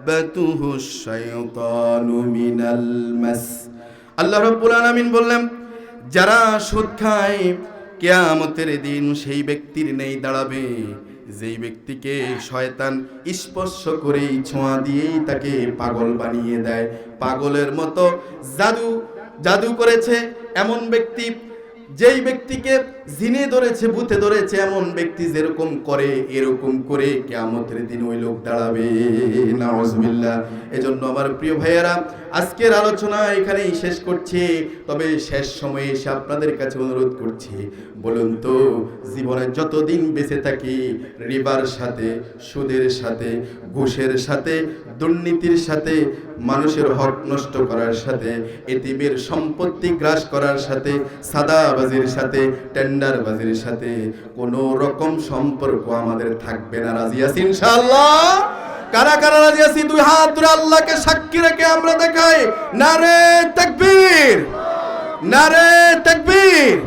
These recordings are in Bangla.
ফায়াতাখাব্বাতুহুশ শাইতানু মিনাল মাস। আল্লাহ রাব্বুল আলামিন বললেন, যারা সুদ খায় কিয়ামতের দিন সেই ব্যক্তির নেই দাঁড়াবে যেই ব্যক্তিকে শয়তান স্পর্শ করেই, ছোঁয়া দিয়েই তাকে পাগল বানিয়ে দেয়। পাগলের মতো জাদু করেছে এমন ব্যক্তি, যেই ব্যক্তিকে জিনে ধরেছে, ভূতে ধরেছে, এমন ব্যক্তি যেরকম করে এরকম করে কিয়ামতের দিন ওই লোক দাঁড়াবে। নাউজুবিল্লাহ। এজন্য আমার প্রিয় ভাইয়েরা, আজকের আলোচনা এখানেই শেষ করছি। তবে শেষ সময়ে এসে আপনাদের কাছে অনুরোধ করছি, বলুন তো জীবনে যতদিন বেঁচে থাকি রিবার সাথে, সুদের সাথে, ঘুষের সাথে, দুর্নীতির সাথে, মানুষের হক নষ্ট করার সাথে, এতিমের সম্পত্তি গ্রাস করার সাথে, সাদাবাজির সাথে, টেন্ডারবাজির সাথে কোনো রকম সম্পর্ক আমাদের থাকবে না। রাজি আছি ইনশাআল্লাহ? কারা কারা রাজি আছি? দুই হাত ধরে আল্লাহকে সাক্ষী রেখে আমরা দেখাই, নারে তাকবীর, নারে তাকবীর।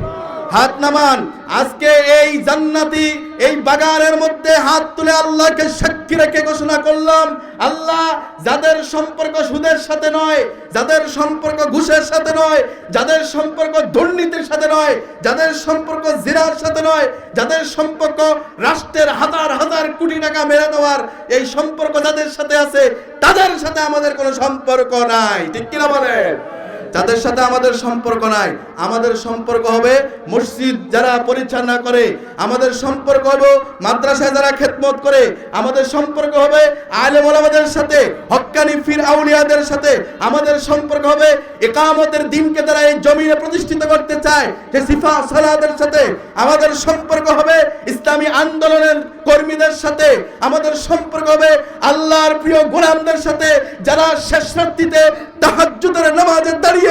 হাত নামান। আজকে এই জান্নাতি এই বাগানের মধ্যে হাত তুলে আল্লাহকে সাক্ষী রেখে ঘোষণা করলাম, আল্লাহ যাদের সম্পর্ক সুদের সাথে নয়, যাদের সম্পর্ক ঘুষের সাথে নয়, যাদের সম্পর্ক দুর্নীতির সাথে নয়, যাদের সম্পর্ক জিনার সাথে নয়, যাদের সম্পর্ক রাষ্ট্রের হাজার হাজার কোটি টাকা মেরে দেওয়ার এই সম্পর্ক যাদের সাথে আছে, তাদের সাথে আমাদের কোনো সম্পর্ক নাই। ঠিক কিনা বলেন? যাদের সাথে আমাদের সম্পর্ক নাই। আমাদের সম্পর্ক হবে মসজিদ যারা পরিচালনা করে, আমাদের সম্পর্ক হবে মাদ্রাসায় যারা খেদমত করে, আমাদের সম্পর্ক হবে আলেম ওলামাদের সাথে, হক্কানি ফির আউলিয়াদের সাথে, আমাদের সম্পর্ক হবে ইকামতের দিনকে যারা এই জমিনে প্রতিষ্ঠিত করতে চায় সে সিফা সালাদের সাথে, আমাদের সম্পর্ক হবে ইসলামী আন্দোলনের কর্মীদের সাথে, আমাদের সম্পর্ক হবে আল্লাহর প্রিয় গোলামদের সাথে যারা শেষ রাত্রিতে তাহাজ্জুদের নামাজে দাঁড়িয়ে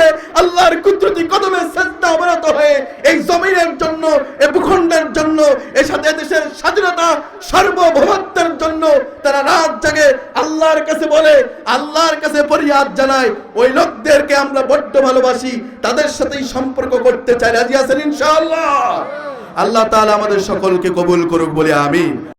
আল্লাহর কুদরতি কদমে সিজদা অবনত হয়ে এই জমিনের জন্য, এই ভূখণ্ডের জন্য, এই সাথে দেশের স্বাধীনতা সার্বভৌমত্বের জন্য তারা রাত জাগে আল্লাহর কাছে বলে, আল্লাহর কাছে ফরিয়াদ জানায়। ওই লোকদেরকে আমরা বড্ড ভালোবাসি, তাদের সাথেই সম্পর্ক করতে চাই। রাজি আছেন ইনশাআল্লাহ? আল্লাহ তাআলা আমাদের সকলকে কবুল করুক বলে আমিন।